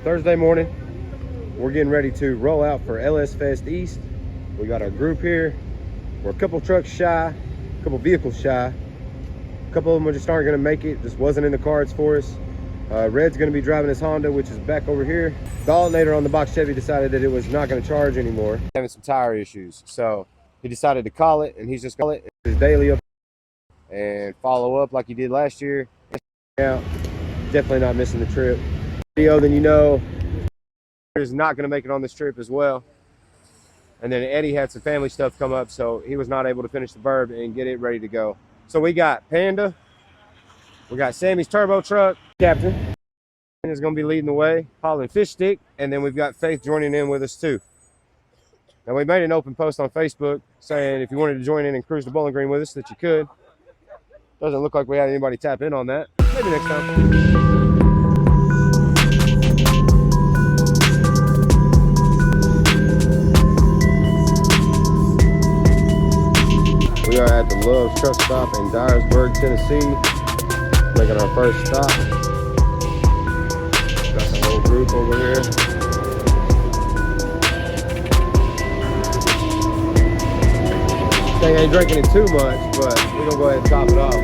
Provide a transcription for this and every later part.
Thursday morning. We're getting ready to roll out for LS Fest East. We got our group here. We're a couple trucks shy, a couple vehicles shy. A couple of them just aren't gonna make it. Just wasn't in the cards for us. Red's gonna be driving his Honda, which is back over here. The alternator on the box Chevy decided that it was not gonna charge anymore. Having some tire issues. So he decided to call it, and he's just gonna call it his daily up and follow up like he did last year. Yeah, definitely not missing the trip. Video, then you know, is not going to make it on this trip as well. And then Eddie had some family stuff come up, so he was not able to finish the burb and get it ready to go. So we got Panda, we got Sammy's turbo truck, Captain is going to be leading the way, hauling fish stick, and then we've got Faith joining in with us too. Now we made an open post on Facebook saying if you wanted to join in and cruise the Bowling Green with us that you could. Doesn't look like we had anybody tap in on that. Maybe next time. We are at the Love's Truck Stop in Dyersburg, Tennessee. Making our first stop. Got the whole group over here. Thing ain't drinking it too much, but we're gonna go ahead and top it off.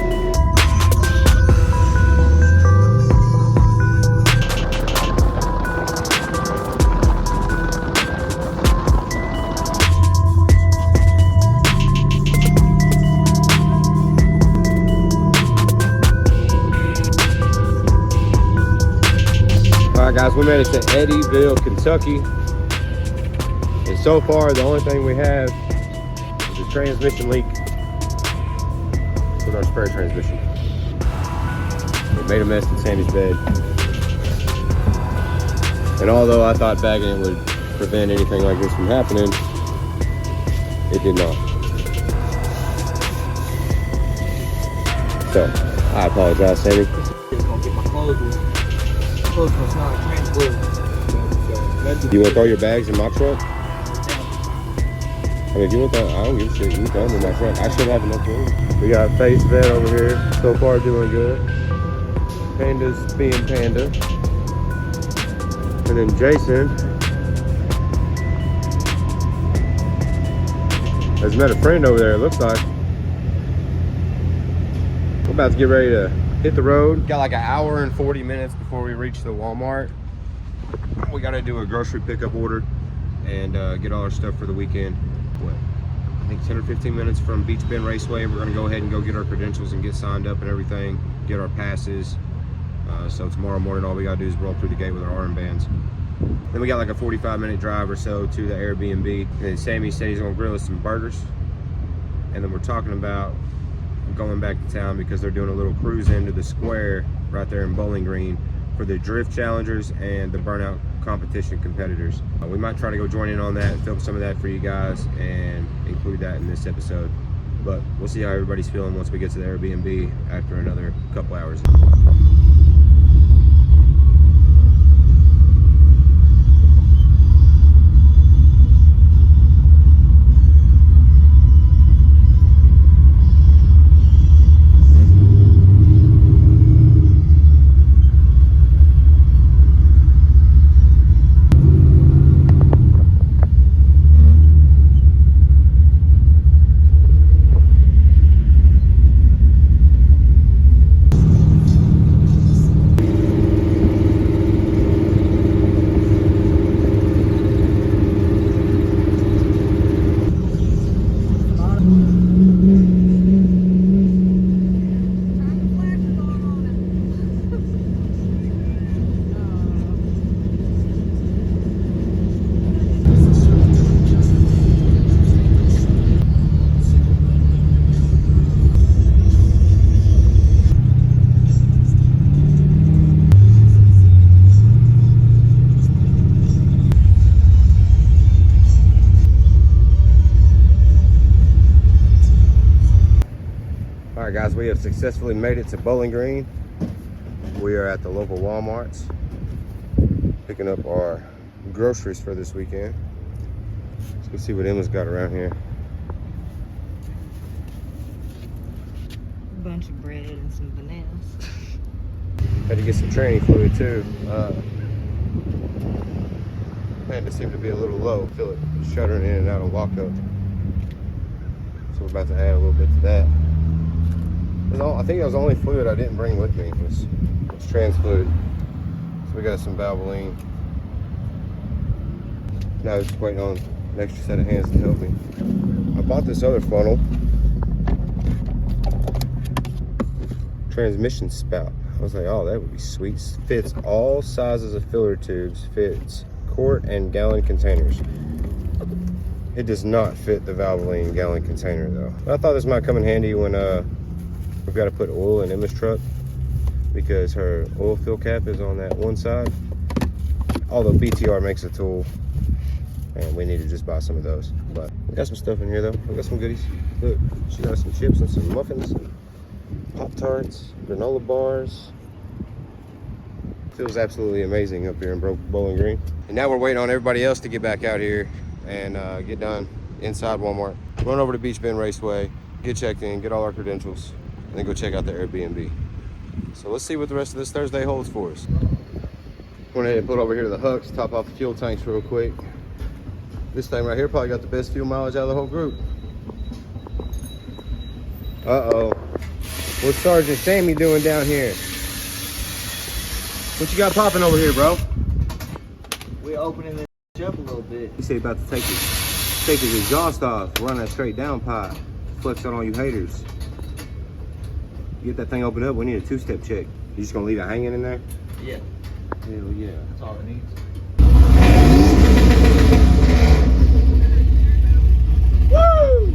Alright guys, we made it to Eddyville, Kentucky. And so far the only thing we have is a transmission leak with our spare transmission. We made a mess in Sammy's bed. And although I thought bagging it would prevent anything like this from happening, it did not. So, I apologize, Sammy. Gonna get my clothes with. Clothes was not transferred. You want to throw your bags in my truck? I mean, if you want that, I don't give a shit. You can throw them in my truck. I should have enough room. We got Face Vet over here. So far, doing good. Panda's being Panda. And then Jason has met a friend over there, it looks like. We're about to get ready to hit the road. Got like an hour and 40 minutes before we reach the Walmart. We got to do a grocery pickup order and get all our stuff for the weekend. What, I think 10 or 15 minutes from Beech Bend Raceway. We're going to go ahead and go get our credentials and get signed up and everything, get our passes. So tomorrow morning all we got to do is roll through the gate with our armbands. Then we got like a 45-minute drive or so to the Airbnb. And then Sammy said he's going to grill us some burgers. And then we're talking about going back to town because they're doing a little cruise into the square right there in Bowling Green for the drift challengers and the burnout competition competitors. We might try to go join in on that, film some of that for you guys and include that in this episode. But we'll see how everybody's feeling once we get to the Airbnb after another couple hours. Alright guys, we have successfully made it to Bowling Green. We are at the local Walmarts picking up our groceries for this weekend. Let's see what Emma's got around here. A bunch of bread and some bananas. Had to get some tranny fluid too. starting to seem to be a little low. Feel it shuddering in and out of walk up. So we're about to add a little bit to that. I think that was the only fluid I didn't bring with me was trans fluid. So we got some Valvoline. Now just waiting on an extra set of hands to help me. I bought this other funnel. Transmission spout. I was like, oh, that would be sweet. Fits all sizes of filler tubes. Fits quart and gallon containers. It does not fit the Valvoline gallon container though. But I thought this might come in handy when we've got to put oil in Emma's truck because her oil fill cap is on that one side. Although BTR makes a tool and we need to just buy some of those. But we got some stuff in here though. We got some goodies. Look, she got some chips and some muffins, Pop-Tarts, granola bars. Feels absolutely amazing up here in Bowling Green. And now we're waiting on everybody else to get back out here and get done inside Walmart. Run over to Beech Bend Raceway, get checked in, get all our credentials, and then go check out the Airbnb. So let's see what the rest of this Thursday holds for us. Went ahead and put over here to the Hucks, top off the fuel tanks real quick. This thing right here probably got the best fuel mileage out of the whole group. Uh-oh. What's Sergeant Sammy doing down here? What you got popping over here, bro? We're opening this up a little bit. He said about to take his exhaust off, run that straight down pipe, flex on all you haters. You get that thing opened up, we need a two-step check. You just gonna leave it hanging in there? Yeah. Hell yeah. That's all it needs. Woo!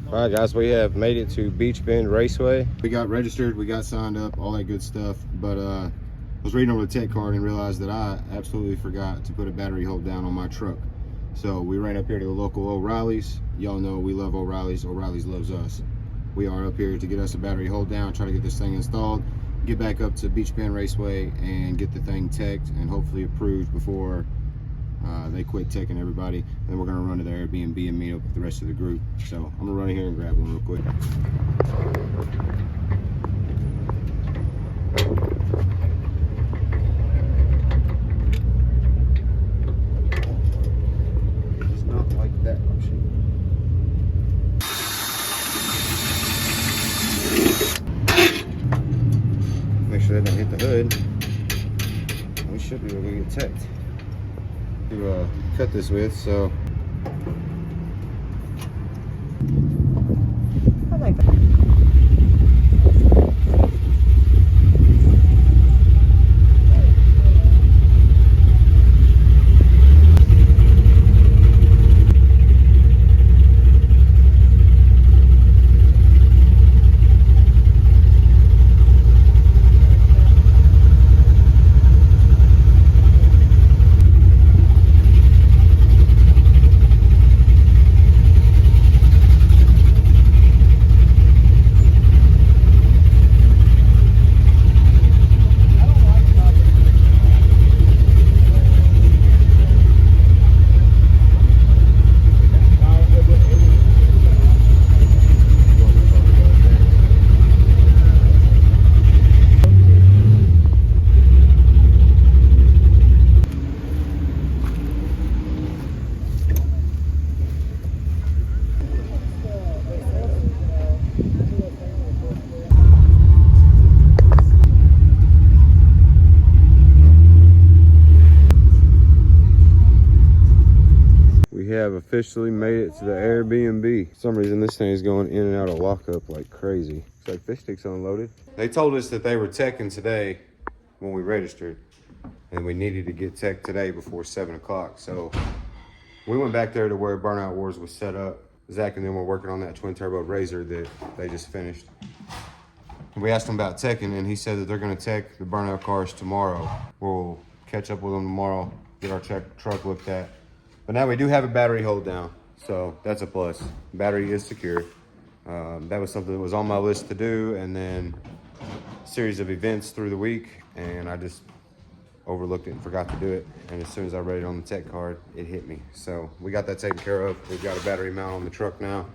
All right, guys, we have made it to Beech Bend Raceway. We got registered, we got signed up, all that good stuff. But I was reading over the tech card and realized that I absolutely forgot to put a battery hold down on my truck. So we ran up here to the local O'Reilly's. Y'all know we love O'Reilly's. O'Reilly's loves us. We are up here to get us a battery hold down, try to get this thing installed, get back up to Beech Bend Raceway and get the thing teched and hopefully approved before they quit teching everybody. And then we're gonna run to the Airbnb and meet up with the rest of the group. So I'm gonna run in here and grab one real quick. It's not like that option. Make sure that doesn't hit the hood. We should be able to get teched to cut this with, so I like that. officially made it to the Airbnb. For some reason, this thing is going in and out of lockup like crazy. It's like fish sticks unloaded. They told us that they were teching today when we registered, and we needed to get tech today before 7 o'clock. So we went back there to where Burnout Wars was set up. Zach and them were working on that twin turbo Razor that they just finished. We asked him about teching, and he said that they're gonna tech the Burnout cars tomorrow. We'll catch up with them tomorrow, get our truck looked at. But now we do have a battery hold down, so that's a plus. Battery is secure. That was something that was on my list to do, and then a series of events through the week, and I just overlooked it and forgot to do it. And as soon as I read it on the tech card, it hit me. So we got that taken care of. We've got a battery mount on the truck now.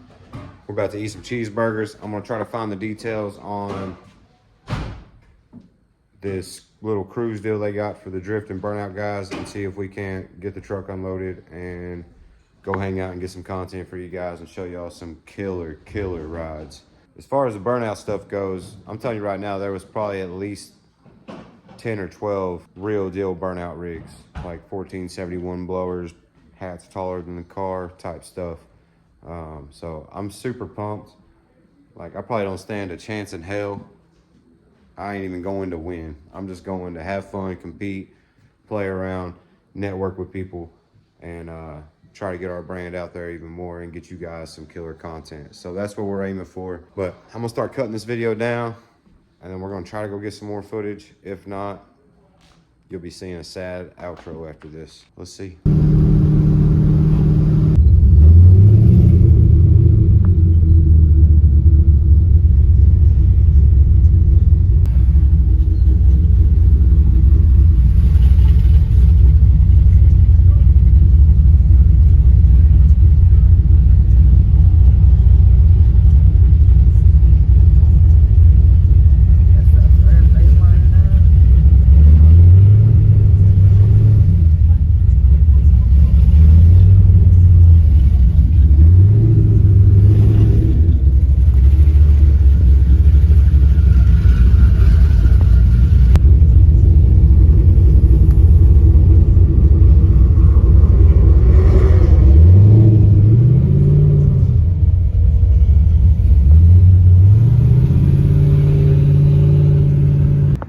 We're about to eat some cheeseburgers. I'm gonna try to find the details on this little cruise deal they got for the Drift and Burnout guys and see if we can't get the truck unloaded and go hang out and get some content for you guys and show y'all some killer rides. As far as the Burnout stuff goes, I'm telling you right now, there was probably at least 10 or 12 real deal Burnout rigs, like 1471 blowers, hats taller than the car type stuff. So I'm super pumped. Like, I probably don't stand a chance in hell. I ain't even going to win. I'm just going to have fun, compete, play around, network with people, and try to get our brand out there even more and get you guys some killer content. So that's what we're aiming for. But I'm gonna start cutting this video down, and then we're gonna try to go get some more footage. If not, you'll be seeing a sad outro after this. Let's see.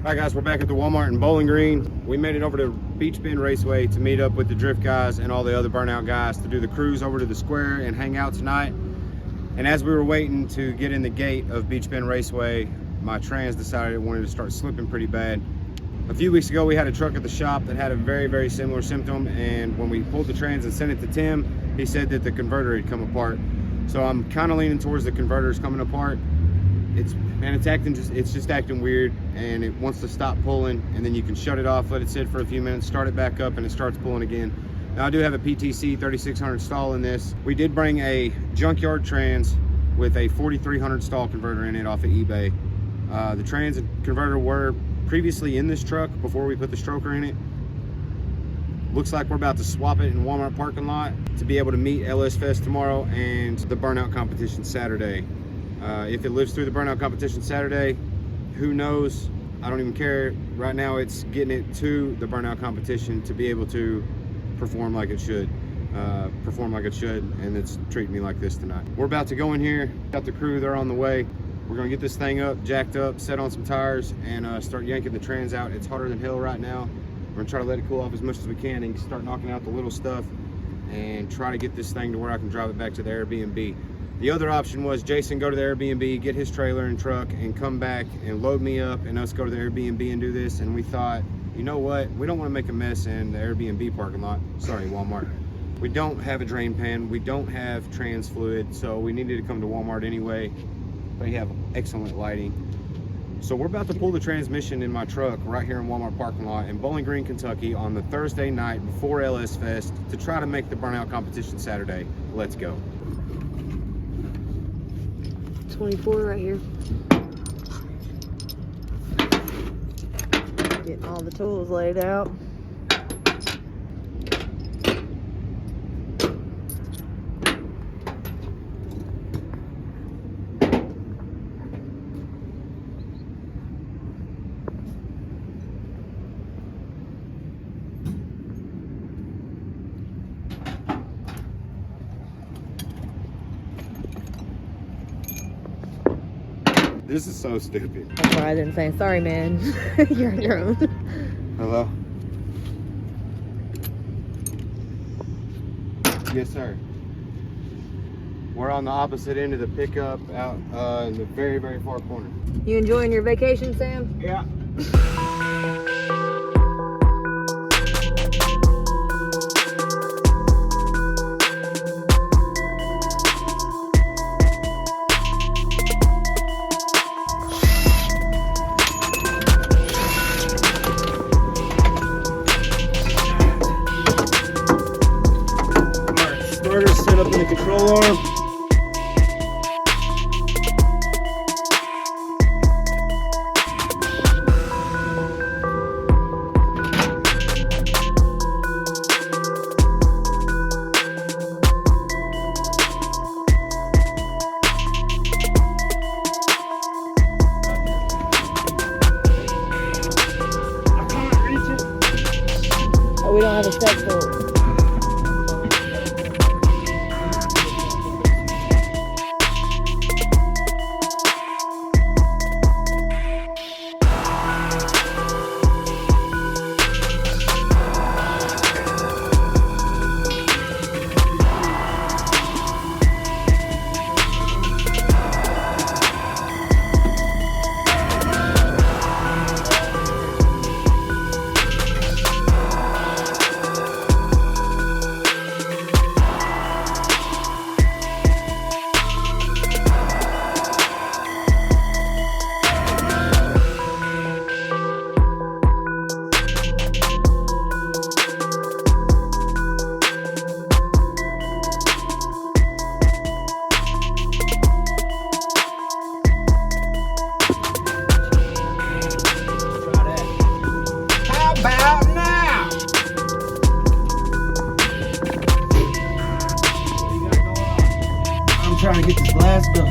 All right guys, we're back at the Walmart in Bowling Green. We made it over to Beech Bend Raceway to meet up with the Drift guys and all the other Burnout guys to do the cruise over to the square and hang out tonight. And as we were waiting to get in the gate of Beech Bend Raceway, my trans decided it wanted to start slipping pretty bad. A few weeks ago, we had a truck at the shop that had a very similar symptom, and when we pulled the trans and sent it to Tim, he said that the converter had come apart. So I'm kind of leaning towards the converters coming apart. It's just acting weird, and it wants to stop pulling, and then you can shut it off, let it sit for a few minutes, start it back up, and it starts pulling again. Now I do have a PTC 3600 stall in this. We did bring a junkyard trans with a 4300 stall converter in it off of eBay. The trans and converter were previously in this truck before we put the stroker in it. Looks like we're about to swap it in Walmart parking lot to be able to meet LS Fest tomorrow and the Burnout competition Saturday. If it lives through the Burnout competition Saturday, who knows? I don't even care. Right now it's getting it to the Burnout competition to be able to perform like it should, and it's treating me like this tonight. We're about to go in here, got the crew, they're on the way. We're gonna get this thing up, jacked up, set on some tires, and start yanking the trans out. It's hotter than hell right now. We're gonna try to let it cool off as much as we can and start knocking out the little stuff and try to get this thing to where I can drive it back to the Airbnb. The other option was Jason go to the Airbnb, get his trailer and truck, and come back and load me up and us go to the Airbnb and do this. And we thought, you know what? We don't want to make a mess in the Airbnb parking lot. Sorry, Walmart. We don't have a drain pan. We don't have trans fluid. So we needed to come to Walmart anyway. They have excellent lighting. So we're about to pull the transmission in my truck right here in Walmart parking lot in Bowling Green, Kentucky on the Thursday night before LS Fest to try to make the Burnout competition Saturday. Let's go. 24 right here. Getting all the tools laid out. This is so stupid. That's why I didn't say, sorry, man. You're on your own. Hello? Yes, sir. We're on the opposite end of the pickup out in the very, very far corner. You enjoying your vacation, Sam? Yeah. Starter set up in the control arm. I can't reach it. Oh, we don't have a step stool. Trying to get this glass done.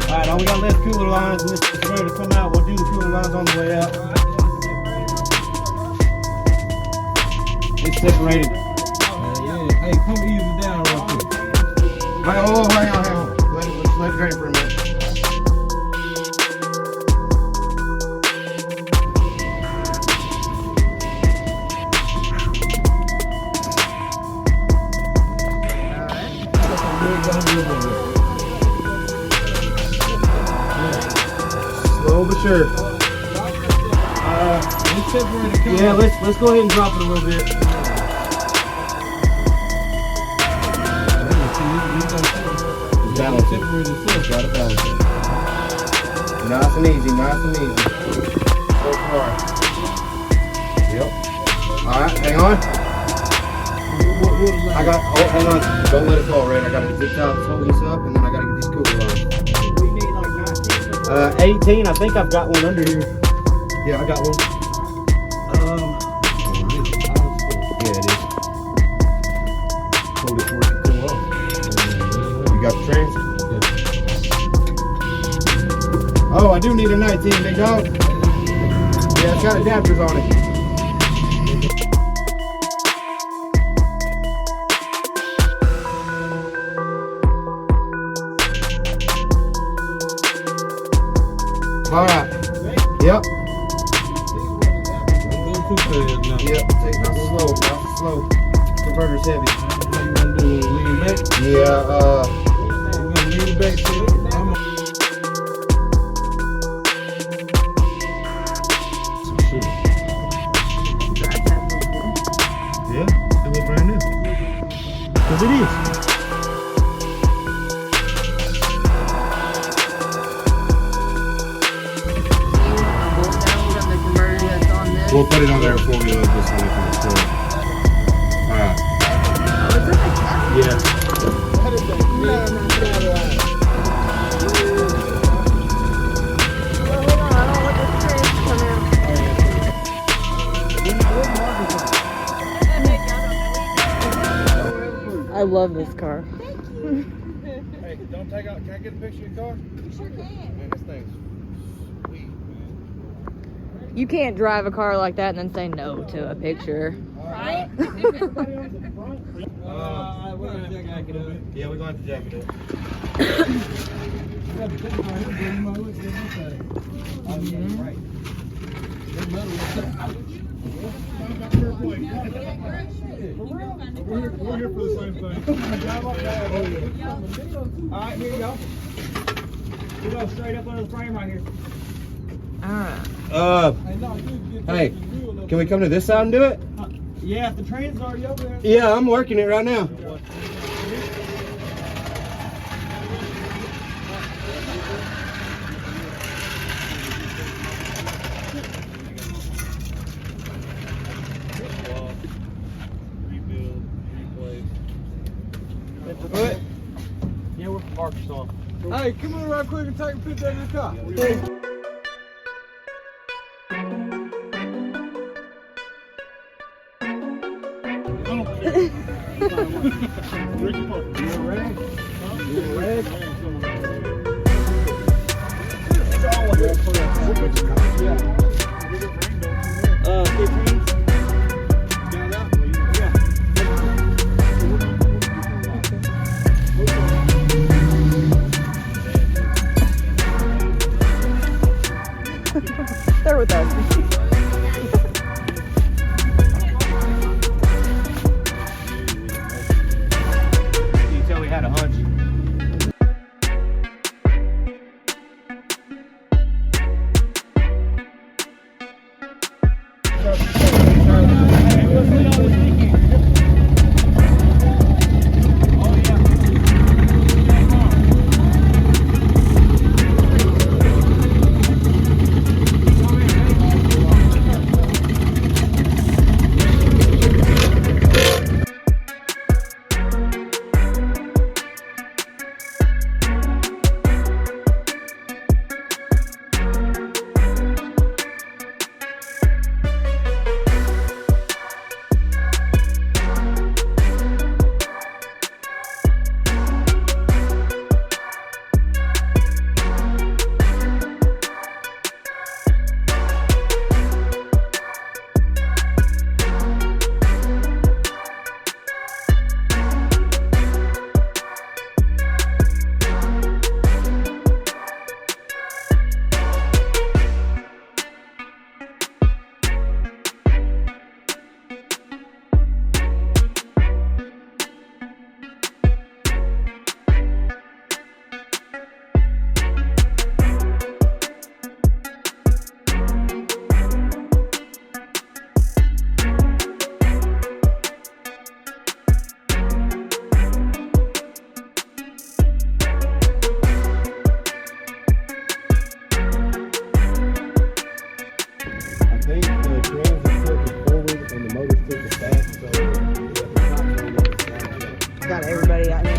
Alright, all we got left cooler lines, and this is ready to come out. We'll do the cooler lines on the way out. It's separated. Yeah. Hey, come easy down real quick. Hang on. Let it drain for a minute. Slow but sure. Yeah, let's go ahead and drop it a little bit. Balance it. Gotta balance it. Nice and easy. So far. Yep. Alright, hang on. Hang on. Don't let it fall, Red. I gotta get zip ties holding this up, and then I gotta get these cooler lines. We need like 19. 18. I think I've got one under here. Yeah, I got one. Yeah, it is. Hold it for it to come off. You got the trans? Yeah. Oh, I do need a 19, big dog. Yeah, it's got adapters on it. All right. Yep. Don't go too fast now. Yep. Take nice and slow. Converter's heavy. How you gonna do? Lean back? Yeah. You gonna lean back, see? Yeah. Still look brand new. Cause it is. We'll put it on there before we load this one from the store. Alright. Oh, is it like that? Yeah. Well, hold on, I don't want this train to come out. I love this car. Hey, don't take out. Can I get a picture of your car? You sure can. Man, this thing's sweet, man. You can't drive a car like that and then say no to a picture. Right? We're gonna jack it up. Yeah, we're going to jack it up. We're here for the same thing. All right, here you go. We go straight up under the frame right here. Alright. Hey, can we come to this side and do it? Yeah, if the train's already over there. Yeah, I'm working it right now. What? Yeah, we're from Arkansas. Hey, come on right quick and take a picture in the car. They're with us. You can tell we had a hunch. Got everybody out here.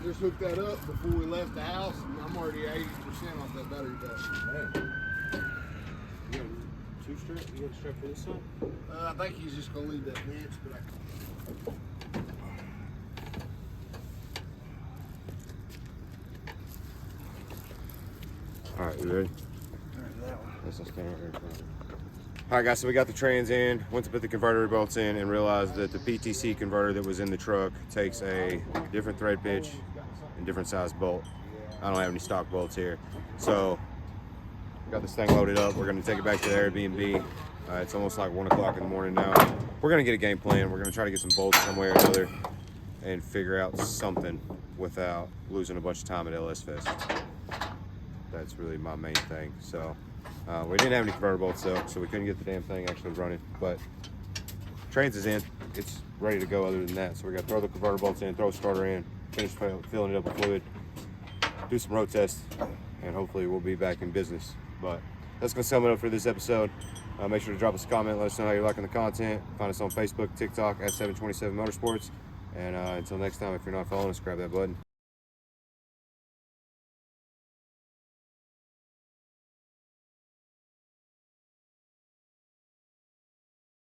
Just hooked that up before we left the house, and I'm already 80% off that battery pack. You got two strap? You got a strap for this side? I think he's just gonna leave that bench, but All right, you ready? Let's stand right here in front. All right, guys, so we got the trans in, went to put the converter bolts in, and realized that the PTC converter that was in the truck takes a different thread pitch and different size bolt. I don't have any stock bolts here. So, got this thing loaded up. We're gonna take it back to the Airbnb. It's almost like 1 o'clock in the morning now. We're gonna get a game plan. We're gonna try to get some bolts somewhere or another and figure out something without losing a bunch of time at LS Fest. That's really my main thing. So we didn't have any converter bolts though, so we couldn't get the damn thing actually running. But trans is in, it's ready to go other than that. So we got to throw the converter bolts in, throw a starter in, finish filling it up with fluid, do some road tests, and hopefully we'll be back in business. But that's going to sum it up for this episode. Make sure to drop us a comment. Let us know how you're liking the content. Find us on Facebook, TikTok at 727 Motorsports. And until next time, if you're not following us, grab that button.